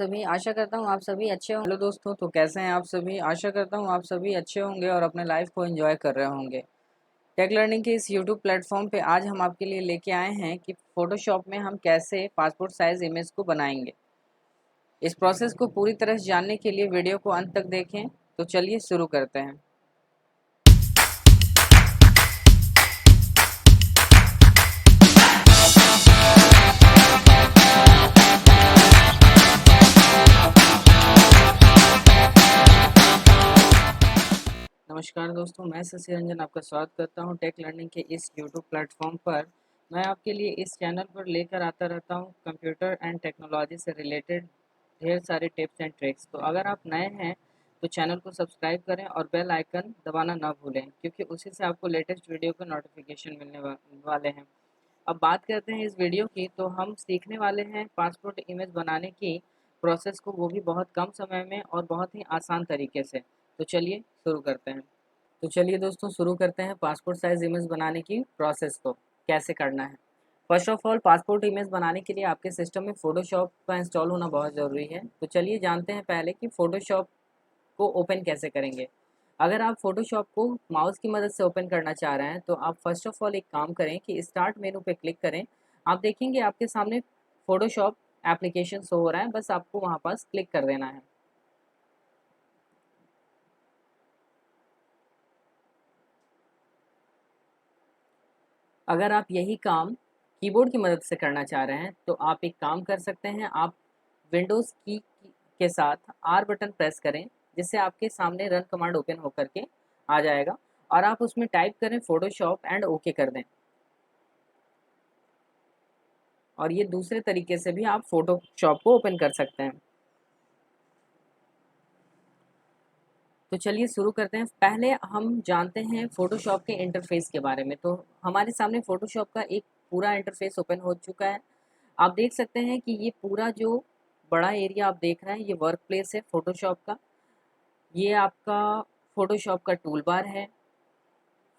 सभी आशा करता हूँ आप सभी अच्छे होंगे। हेलो दोस्तों, तो कैसे हैं आप सभी। आशा करता हूँ आप सभी अच्छे होंगे और अपने लाइफ को एंजॉय कर रहे होंगे। टेक लर्निंग के इस यूट्यूब प्लेटफॉर्म पे आज हम आपके लिए लेके आए हैं कि फोटोशॉप में हम कैसे पासपोर्ट साइज इमेज को बनाएंगे। इस प्रोसेस को पूरी तरह से जानने के लिए वीडियो को अंत तक देखें। तो चलिए शुरू करते हैं। नमस्कार दोस्तों, मैं शशि रंजन आपका स्वागत करता हूं टेक लर्निंग के इस यूट्यूब प्लेटफॉर्म पर। मैं आपके लिए इस चैनल पर लेकर आता रहता हूं कंप्यूटर एंड टेक्नोलॉजी से रिलेटेड ढेर सारे टिप्स एंड ट्रिक्स। तो अगर आप नए हैं तो चैनल को सब्सक्राइब करें और बेल आइकन दबाना ना भूलें, क्योंकि उसी से आपको लेटेस्ट वीडियो का नोटिफिकेशन मिलने वाले हैं। अब बात करते हैं इस वीडियो की, तो हम सीखने वाले हैं पासपोर्ट इमेज बनाने की प्रोसेस को, वो भी बहुत कम समय में और बहुत ही आसान तरीके से। तो चलिए शुरू करते हैं। तो चलिए दोस्तों शुरू करते हैं पासपोर्ट साइज इमेज बनाने की प्रोसेस को कैसे करना है। First of all, passport image बनाने के लिए आपके सिस्टम में फ़ोटोशॉप का इंस्टॉल होना बहुत ज़रूरी है। तो चलिए जानते हैं पहले कि फ़ोटोशॉप को ओपन कैसे करेंगे। अगर आप फ़ोटोशॉप को माउस की मदद से ओपन करना चाह रहे हैं तो आप फर्स्ट ऑफ ऑल एक काम करें कि स्टार्ट मेनू पे क्लिक करें। आप देखेंगे आपके सामने फ़ोटोशॉप एप्लीकेशन शो हो रहा है, बस आपको वहाँ पास क्लिक कर देना है। अगर आप यही काम कीबोर्ड की मदद से करना चाह रहे हैं तो आप एक काम कर सकते हैं, आप विंडोज़ की के साथ आर बटन प्रेस करें, जिससे आपके सामने रन कमांड ओपन होकर के आ जाएगा और आप उसमें टाइप करें फ़ोटोशॉप एंड ओके कर दें। और ये दूसरे तरीके से भी आप फ़ोटोशॉप को ओपन कर सकते हैं। तो चलिए शुरू करते हैं। पहले हम जानते हैं फ़ोटोशॉप के इंटरफेस के बारे में। तो हमारे सामने फ़ोटोशॉप का एक पूरा इंटरफेस ओपन हो चुका है। आप देख सकते हैं कि ये पूरा जो बड़ा एरिया आप देख रहे हैं, ये वर्क प्लेस है फ़ोटोशॉप का। ये आपका फ़ोटोशॉप का टूल बार है।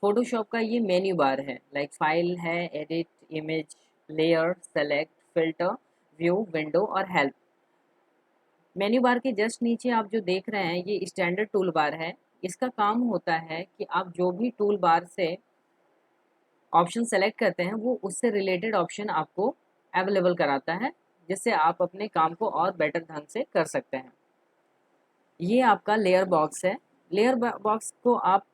फ़ोटोशॉप का ये मेन्यू बार है, लाइक फाइल है, edit, image, layer, select, filter, view, window और हेल्प। मेन्यू बार के जस्ट नीचे आप जो देख रहे हैं ये स्टैंडर्ड टूल बार है। इसका काम होता है कि आप जो भी टूल बार से ऑप्शन सेलेक्ट करते हैं वो उससे रिलेटेड ऑप्शन आपको अवेलेबल कराता है, जिससे आप अपने काम को और बेटर ढंग से कर सकते हैं। ये आपका लेयर बॉक्स है। लेयर बॉक्स को आप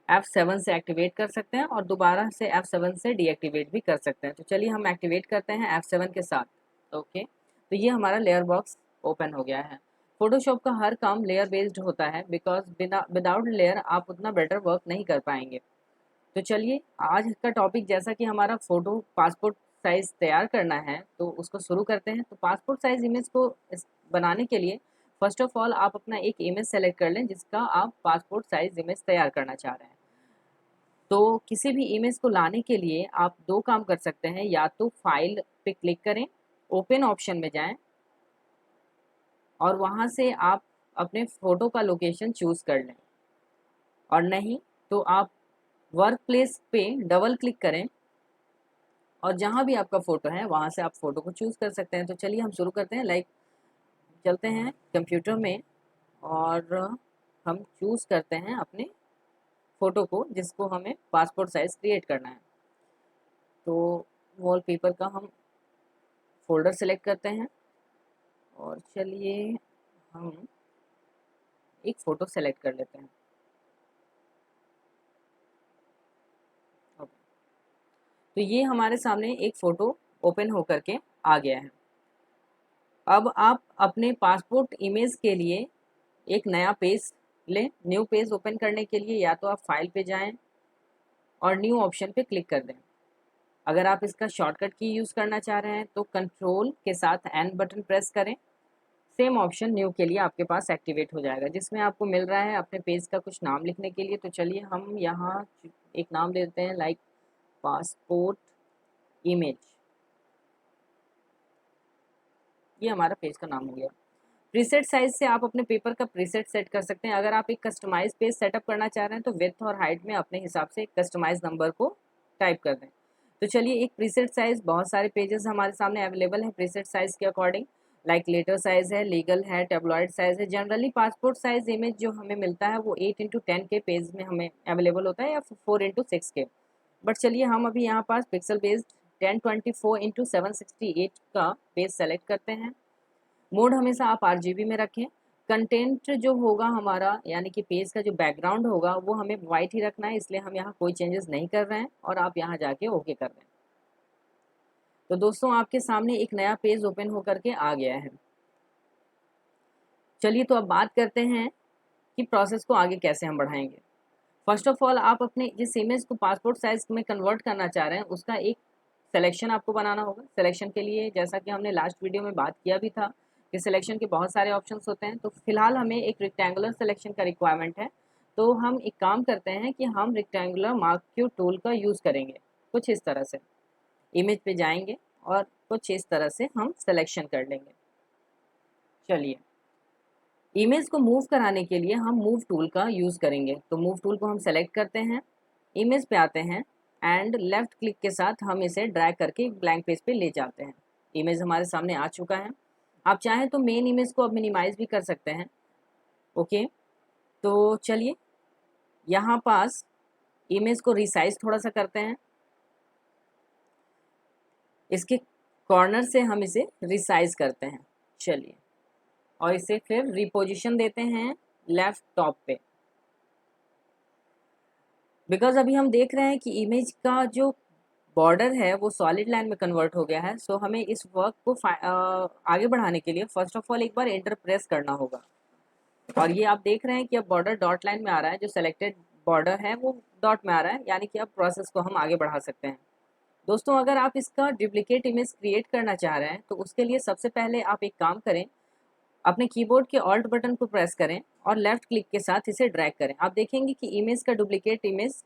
F7 से एक्टिवेट कर सकते हैं और दोबारा से F7 से डीएक्टिवेट भी कर सकते हैं। तो चलिए हम एक्टिवेट करते हैं F7 के साथ। ओके, तो ये हमारा लेयर बॉक्स ओपन हो गया है। फोटोशॉप का हर काम लेयर बेस्ड होता है, बिकॉज विदाउट लेयर आप उतना बेटर वर्क नहीं कर पाएंगे। तो चलिए आज का टॉपिक, जैसा कि हमारा फोटो पासपोर्ट साइज तैयार करना है, तो उसको शुरू करते हैं। तो पासपोर्ट साइज इमेज को बनाने के लिए फर्स्ट ऑफ ऑल आप अपना एक इमेज सेलेक्ट कर लें जिसका आप पासपोर्ट साइज इमेज तैयार करना चाह रहे हैं। तो किसी भी इमेज को लाने के लिए आप दो काम कर सकते हैं, या तो फाइल पे क्लिक करें, ओपन ऑप्शन में जाएं और वहां से आप अपने फोटो का लोकेशन चूज कर लें, और नहीं तो आप वर्क प्लेस पे डबल क्लिक करें और जहां भी आपका फ़ोटो है वहां से आप फ़ोटो को चूज़ कर सकते हैं। तो चलिए हम शुरू करते हैं। लाइक चलते हैं कंप्यूटर में और हम चूज़ करते हैं अपने फ़ोटो को जिसको हमें पासपोर्ट साइज़ क्रिएट करना है। तो वॉलपेपर का हम फ़ोल्डर सेलेक्ट करते हैं और चलिए हम एक फ़ोटो सेलेक्ट कर लेते हैं। ओके, तो ये हमारे सामने एक फ़ोटो ओपन होकर के आ गया है। अब आप अपने पासपोर्ट इमेज के लिए एक नया पेज लें। न्यू पेज ओपन करने के लिए या तो आप फाइल पे जाएं और न्यू ऑप्शन पे क्लिक कर दें। अगर आप इसका शॉर्टकट की यूज़ करना चाह रहे हैं तो कंट्रोल के साथ एन बटन प्रेस करें। सेम ऑप्शन न्यू के लिए आपके पास एक्टिवेट हो जाएगा, जिसमें आपको मिल रहा है अपने पेज का कुछ नाम लिखने के लिए। तो चलिए हम यहाँ एक नाम दे देते हैं, लाइक पासपोर्ट इमेज। ये हमारा पेज का नाम हो गया। प्रीसेट साइज से आप अपने पेपर का प्रीसेट सेट कर सकते हैं। अगर आप एक कस्टमाइज पेज सेटअप करना चाह रहे हैं तो विड्थ और हाइट में अपने हिसाब से एक कस्टमाइज नंबर को टाइप कर दें। तो चलिए एक प्रीसेट साइज, बहुत सारे पेजेस हमारे सामने अवेलेबल हैं प्रीसेट साइज के अकॉर्डिंग। लाइक लेटर साइज है, लीगल है, टेबलॉइड साइज है। जनरली पासपोर्ट साइज इमेज जो हमें मिलता है वो 8x10 के पेज में हमें अवेलेबल होता है या 4x6 के। बट चलिए हम अभी यहाँ पास पिक्सल बेस्ड 1024x768 का पेज सेलेक्ट करते हैं। मोड हमेशा आप RGB में रखें। कंटेंट जो होगा हमारा यानी कि पेज का जो बैकग्राउंड होगा वो हमें वाइट ही रखना है, इसलिए हम यहाँ कोई चेंजेस नहीं कर रहे हैं और आप यहाँ जाके ओके कर दें। तो दोस्तों आपके सामने एक नया पेज ओपन होकर के आ गया है। चलिए तो अब बात करते हैं कि प्रोसेस को आगे कैसे हम बढ़ाएंगे। फर्स्ट ऑफ ऑल आप अपने जिस इमेज को पासपोर्ट साइज में कन्वर्ट करना चाह रहे हैं उसका एक सिलेक्शन आपको बनाना होगा। सिलेक्शन के लिए जैसा कि हमने लास्ट वीडियो में बात किया भी था कि सिलेक्शन के बहुत सारे ऑप्शंस होते हैं, तो फिलहाल हमें एक रेक्टेंगुलर सिलेक्शन का रिक्वायरमेंट है। तो हम एक काम करते हैं कि हम रेक्टेंगुलर मार्क क्यू टूल का यूज़ करेंगे। कुछ इस तरह से इमेज पे जाएंगे और कुछ इस तरह से हम सिलेक्शन कर लेंगे। चलिए इमेज को मूव कराने के लिए हम मूव टूल का यूज़ करेंगे। तो मूव टूल को हम सेलेक्ट करते हैं, इमेज पे आते हैं एंड लेफ्ट क्लिक के साथ हम इसे ड्रैग करके ब्लैंक पेज पे ले जाते हैं। इमेज हमारे सामने आ चुका है। आप चाहें तो मेन इमेज को अब मिनिमाइज भी कर सकते हैं। ओके, तो चलिए यहाँ पास इमेज को रिसाइज थोड़ा सा करते हैं। इसके कॉर्नर से हम इसे रिसाइज करते हैं। चलिए और इसे फिर रिपोजिशन देते हैं लेफ्ट टॉप पे। बिकॉज अभी हम देख रहे हैं कि इमेज का जो बॉर्डर है वो सॉलिड लाइन में कन्वर्ट हो गया है। सो हमें इस वर्क को आगे बढ़ाने के लिए फर्स्ट ऑफ ऑल एक बार एंटर प्रेस करना होगा। और ये आप देख रहे हैं कि अब बॉर्डर डॉट लाइन में आ रहा है, जो सेलेक्टेड बॉर्डर है वो डॉट में आ रहा है, यानी कि अब प्रोसेस को हम आगे बढ़ा सकते हैं। दोस्तों अगर आप इसका डुप्लीकेट इमेज क्रिएट करना चाह रहे हैं तो उसके लिए सबसे पहले आप एक काम करें, अपने कीबोर्ड के ऑल्ट बटन को प्रेस करें और लेफ्ट क्लिक के साथ इसे ड्रैग करें। आप देखेंगे कि इमेज का डुप्लीकेट इमेज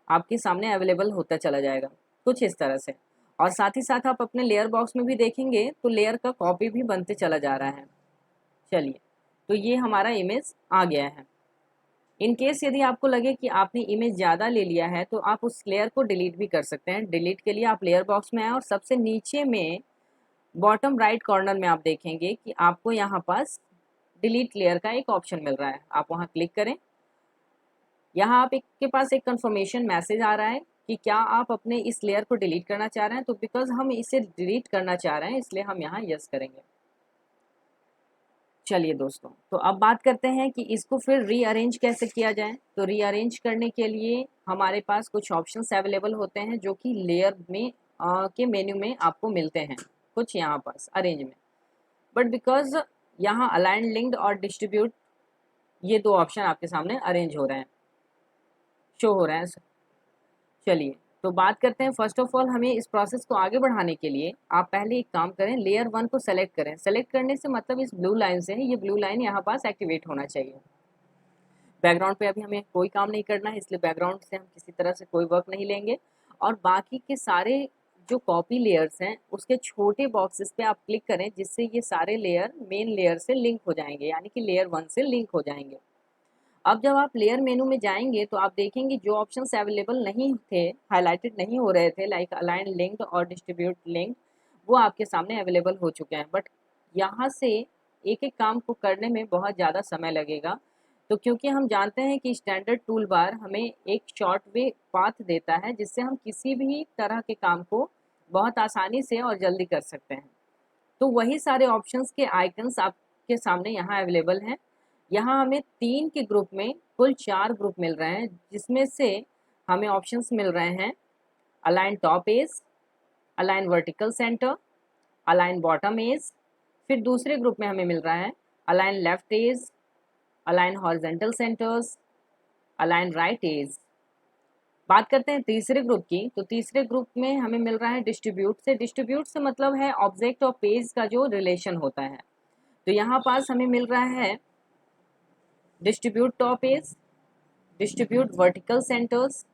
आपके सामने अवेलेबल होता चला जाएगा कुछ इस तरह से। और साथ ही साथ आप अपने लेयर बॉक्स में भी देखेंगे तो लेयर का कॉपी भी बनते चला जा रहा है। चलिए तो ये हमारा इमेज आ गया है। इन केस यदि आपको लगे कि आपने इमेज ज़्यादा ले लिया है तो आप उस लेयर को डिलीट भी कर सकते हैं। डिलीट के लिए आप लेयर बॉक्स में आए और सबसे नीचे में बॉटम राइट कॉर्नर में आप देखेंगे कि आपको यहाँ पास डिलीट लेयर का एक ऑप्शन मिल रहा है। आप वहाँ क्लिक करें। यहाँ आप के पास एक कंफर्मेशन मैसेज आ रहा है कि क्या आप अपने इस लेयर को डिलीट करना चाह रहे हैं। तो बिकॉज हम इसे डिलीट करना चाह रहे हैं इसलिए हम यहाँ यस करेंगे। चलिए दोस्तों तो अब बात करते हैं कि इसको फिर रीअरेंज कैसे किया जाए। तो रीअरेंज करने के लिए हमारे पास कुछ ऑप्शंस अवेलेबल होते हैं जो कि लेयर में के मेन्यू में आपको मिलते हैं, कुछ यहाँ पास अरेंज में। बट बिकॉज यहाँ अलाइन, लिंक्ड और डिस्ट्रीब्यूट ये दो ऑप्शन आपके सामने अरेंज हो रहे हैं, शो हो रहे हैं। चलिए तो बात करते हैं। फर्स्ट ऑफ ऑल हमें इस प्रोसेस को आगे बढ़ाने के लिए आप पहले एक काम करें, लेयर 1 को सेलेक्ट करें। सेलेक्ट करने से मतलब इस ब्लू लाइन से है, ये ब्लू लाइन यहाँ पास एक्टिवेट होना चाहिए। बैकग्राउंड पे अभी हमें कोई काम नहीं करना है, इसलिए बैकग्राउंड से हम किसी तरह से कोई वर्क नहीं लेंगे। और बाकी के सारे जो कॉपी लेयर्स हैं उसके छोटे बॉक्सेस पे आप क्लिक करें, जिससे ये सारे लेयर मेन लेयर से लिंक हो जाएंगे, यानी कि लेयर 1 से लिंक हो जाएंगे। अब जब आप लेयर मेनू में जाएंगे तो आप देखेंगे जो ऑप्शंस अवेलेबल नहीं थे, हाईलाइटेड नहीं हो रहे थे, लाइक अलाइन, लिंक्ड और डिस्ट्रीब्यूट लिंक, वो आपके सामने अवेलेबल हो चुके हैं। बट यहाँ से एक एक काम को करने में बहुत ज़्यादा समय लगेगा। तो क्योंकि हम जानते हैं कि स्टैंडर्ड टूल बार हमें एक शॉर्ट वे पाथ देता है जिससे हम किसी भी तरह के काम को बहुत आसानी से और जल्दी कर सकते हैं। तो वही सारे ऑप्शंस के आइकन्स आपके सामने यहाँ अवेलेबल हैं। यहाँ हमें 3 के ग्रुप में कुल 4 ग्रुप मिल रहे हैं, जिसमें से हमें ऑप्शंस मिल रहे हैं align top edge, align vertical center, align bottom edge. फिर दूसरे ग्रुप में हमें मिल रहा है align left edge, align horizontal centers, align right edge. बात करते हैं तीसरे ग्रुप की। तो तीसरे ग्रुप में हमें मिल रहा है डिस्ट्रीब्यूट से। डिस्ट्रीब्यूट से मतलब है ऑब्जेक्ट और पेज का जो रिलेशन होता है। तो यहाँ पास हमें मिल रहा है distribute top edge, distribute vertical centers,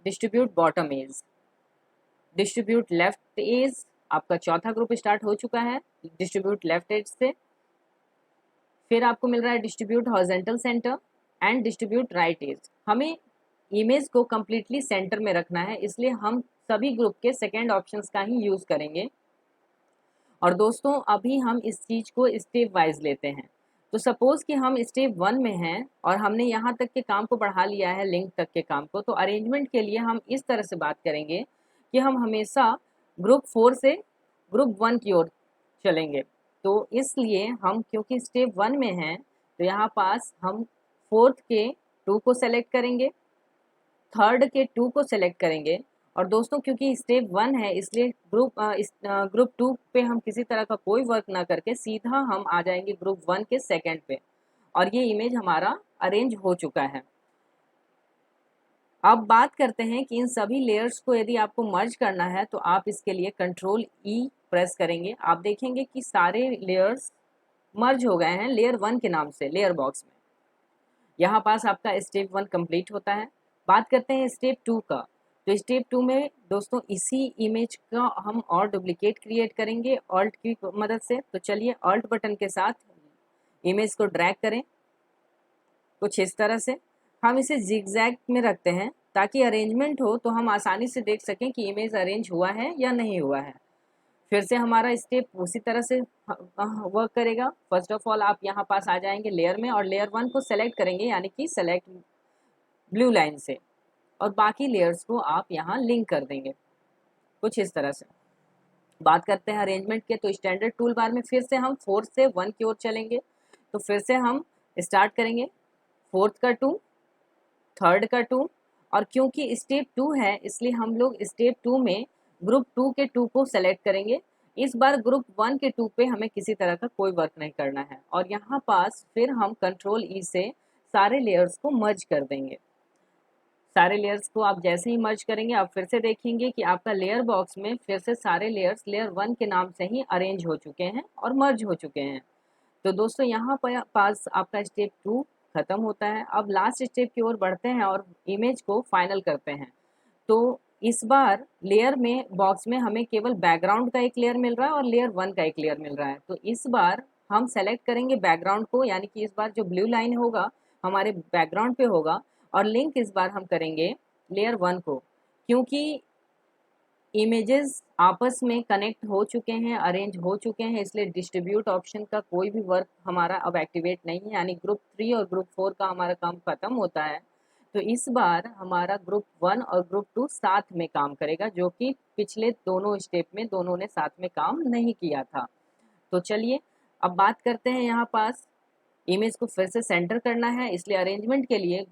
distribute bottom edge, distribute left edge. आपका चौथा ग्रुप स्टार्ट हो चुका है डिस्ट्रीब्यूट लेफ्ट एज से। फिर आपको मिल रहा है distribute horizontal center and distribute right edge. हमें इमेज को कम्प्लीटली सेंटर में रखना है, इसलिए हम सभी ग्रुप के सेकेंड ऑप्शंस का ही यूज़ करेंगे। और दोस्तों अभी हम इस चीज़ को स्टेप वाइज लेते हैं। तो सपोज़ कि हम स्टेप 1 में हैं और हमने यहाँ तक के काम को बढ़ा लिया है, लिंक तक के काम को, तो अरेंजमेंट के लिए हम इस तरह से बात करेंगे कि हम हमेशा ग्रुप 4 से ग्रुप 1 की ओर चलेंगे। तो इसलिए हम क्योंकि स्टेप 1 में हैं तो यहाँ पास हम 4th के 2 को सेलेक्ट करेंगे, 3rd के 2 को सेलेक्ट करेंगे। और दोस्तों क्योंकि स्टेप 1 है इसलिए ग्रुप 2 पे हम किसी तरह का कोई वर्क ना करके सीधा हम आ जाएंगे ग्रुप 1 के सेकंड पे, और ये इमेज हमारा अरेंज हो चुका है। अब बात करते हैं कि इन सभी लेयर्स को यदि आपको मर्ज करना है तो आप इसके लिए कंट्रोल ई प्रेस करेंगे। आप देखेंगे कि सारे लेयर्स मर्ज हो गए हैं लेयर 1 के नाम से लेयर बॉक्स में। यहाँ पास आपका स्टेप 1 कंप्लीट होता है। बात करते हैं स्टेप 2 का। तो स्टेप 2 में दोस्तों इसी इमेज का हम और डुप्लीकेट क्रिएट करेंगे ऑल्ट की मदद से। तो चलिए ऑल्ट बटन के साथ इमेज को ड्रैग करें कुछ इस तरह से। हम इसे जिगजैग में रखते हैं ताकि अरेंजमेंट हो तो हम आसानी से देख सकें कि इमेज अरेंज हुआ है या नहीं हुआ है। फिर से हमारा स्टेप उसी तरह से वर्क करेगा। फर्स्ट ऑफ ऑल आप यहाँ पास आ जाएंगे लेयर में और लेयर 1 को सेलेक्ट करेंगे, यानी कि सेलेक्ट ब्लू लाइन से, और बाकी लेयर्स को आप यहाँ लिंक कर देंगे कुछ इस तरह से। बात करते हैं अरेंजमेंट के। तो स्टैंडर्ड टूल बार में फिर से हम 4 से 1 की ओर चलेंगे। तो फिर से हम स्टार्ट करेंगे 4th का 2, 3rd का 2, और क्योंकि स्टेप 2 है इसलिए हम लोग स्टेप 2 में ग्रुप 2 के 2 को सेलेक्ट करेंगे। इस बार ग्रुप 1 के 2 पे हमें किसी तरह का कोई वर्क नहीं करना है, और यहाँ पास फिर हम कंट्रोल ई से सारे लेयर्स को मर्ज कर देंगे। सारे लेयर्स को आप जैसे ही मर्ज करेंगे आप फिर से देखेंगे कि आपका लेयर बॉक्स में फिर से सारे लेयर्स लेयर 1 के नाम से ही अरेंज हो चुके हैं और मर्ज हो चुके हैं। तो दोस्तों यहाँ पर पास आपका स्टेप 2 खत्म होता है। अब लास्ट स्टेप की ओर बढ़ते हैं और इमेज को फाइनल करते हैं। तो इस बार लेयर में बॉक्स में हमें केवल बैकग्राउंड का एक लेयर मिल रहा है और लेयर 1 का एक लेयर मिल रहा है। तो इस बार हम सेलेक्ट करेंगे बैकग्राउंड को, यानी कि इस बार जो ब्लू लाइन होगा हमारे बैकग्राउंड पे होगा, और लिंक इस बार हम करेंगे लेयर 1 को। क्योंकि इमेजेस आपस में कनेक्ट हो चुके हैं, अरेंज हो चुके हैं, इसलिए डिस्ट्रीब्यूट ऑप्शन का कोई भी वर्क हमारा अब एक्टिवेट नहीं है, यानी ग्रुप 3 और ग्रुप 4 का हमारा काम खत्म होता है। तो इस बार हमारा ग्रुप 1 और ग्रुप 2 साथ में काम करेगा, जो कि पिछले दोनों स्टेप में दोनों ने साथ में काम नहीं किया था। तो चलिए अब बात करते हैं, यहाँ पास इमेज को फिर से सेंटर करना है, इसलिए अरेंजमेंट के लिए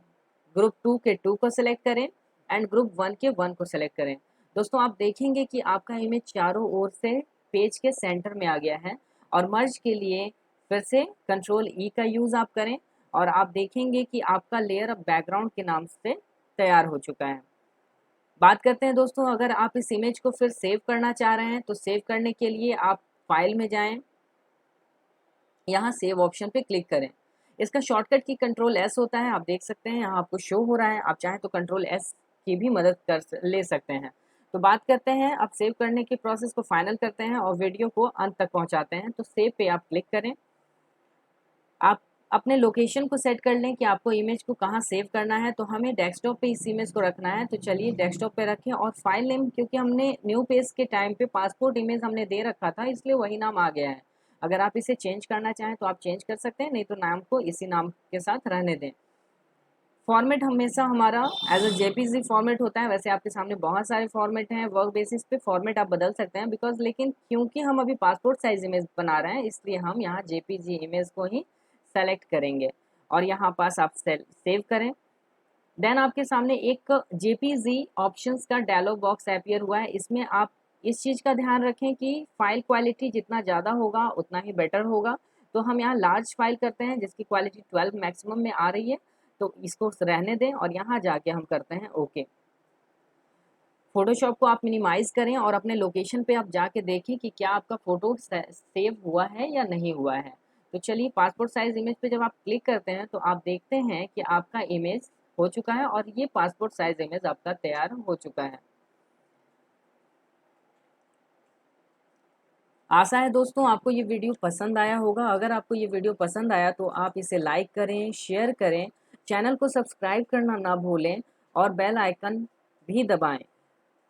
ग्रुप 2 के 2 को सिलेक्ट करें एंड ग्रुप 1 के 1 को सिलेक्ट करें। दोस्तों आप देखेंगे कि आपका इमेज चारों ओर से पेज के सेंटर में आ गया है, और मर्ज के लिए फिर से कंट्रोल ई का यूज़ आप करें और आप देखेंगे कि आपका लेयर अब बैकग्राउंड के नाम से तैयार हो चुका है। बात करते हैं दोस्तों, अगर आप इस इमेज को फिर सेव करना चाह रहे हैं तो सेव करने के लिए आप फाइल में जाएं, यहाँ सेव ऑप्शन पे क्लिक करें। इसका शॉर्टकट की कंट्रोल एस होता है, आप देख सकते हैं यहाँ आपको शो हो रहा है। आप चाहें तो कंट्रोल एस की भी मदद ले सकते हैं। तो बात करते हैं अब सेव करने के प्रोसेस को फाइनल करते हैं और वीडियो को अंत तक पहुंचाते हैं। तो सेव पे आप क्लिक करें। आप अपने लोकेशन को सेट कर लें कि आपको इमेज को कहाँ सेव करना है। तो हमें डेस्कटॉप पे इस इमेज को रखना है, तो चलिए डेस्कटॉप पे रखें, और फाइल नेम क्योंकि हमने न्यू पेज के टाइम पे पासपोर्ट इमेज हमने दे रखा था इसलिए वही नाम आ गया है। अगर आप इसे चेंज करना चाहें तो आप चेंज कर सकते हैं, नहीं तो नाम को इसी नाम के साथ रहने दें। फॉर्मेट हमेशा हमारा एज अ जेपीजी फॉर्मेट होता है। वैसे आपके सामने बहुत सारे फॉर्मेट हैं, वर्क बेसिस पे फॉर्मेट आप बदल सकते हैं बिकॉज, लेकिन क्योंकि हम अभी पासपोर्ट साइज इमेज बना रहे हैं इसलिए हम यहाँ जेपीजी इमेज को ही सेलेक्ट करेंगे और यहाँ पास आप सेव करें। देन आपके सामने एक जेपीजी ऑप्शंस का डायलॉग बॉक्स अपीयर हुआ है। इसमें आप इस चीज़ का ध्यान रखें कि फाइल क्वालिटी जितना ज़्यादा होगा उतना ही बेटर होगा। तो हम यहाँ लार्ज फाइल करते हैं जिसकी क्वालिटी 12 मैक्सिमम में आ रही है, तो इसको रहने दें और यहाँ जाके हम करते हैं ओके। फोटोशॉप को आप मिनिमाइज करें और अपने लोकेशन पे आप जाके देखें कि क्या आपका फ़ोटो सेव हुआ है या नहीं हुआ है। तो चलिए पासपोर्ट साइज इमेज पे जब आप क्लिक करते हैं तो आप देखते हैं कि आपका इमेज हो चुका है और ये पासपोर्ट साइज इमेज आपका तैयार हो चुका है। आशा है दोस्तों आपको ये वीडियो पसंद आया होगा। अगर आपको ये वीडियो पसंद आया तो आप इसे लाइक करें, शेयर करें, चैनल को सब्सक्राइब करना ना भूलें और बेल आइकन भी दबाएं,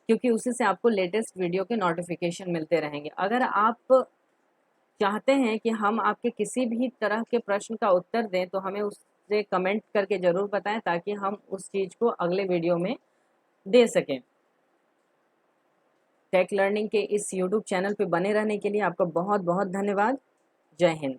क्योंकि उसी से आपको लेटेस्ट वीडियो के नोटिफिकेशन मिलते रहेंगे। अगर आप चाहते हैं कि हम आपके किसी भी तरह के प्रश्न का उत्तर दें तो हमें उससे कमेंट करके ज़रूर बताएं ताकि हम उस चीज़ को अगले वीडियो में दे सकें। टेक लर्निंग के इस यूट्यूब चैनल पे बने रहने के लिए आपका बहुत बहुत धन्यवाद। जय हिंद।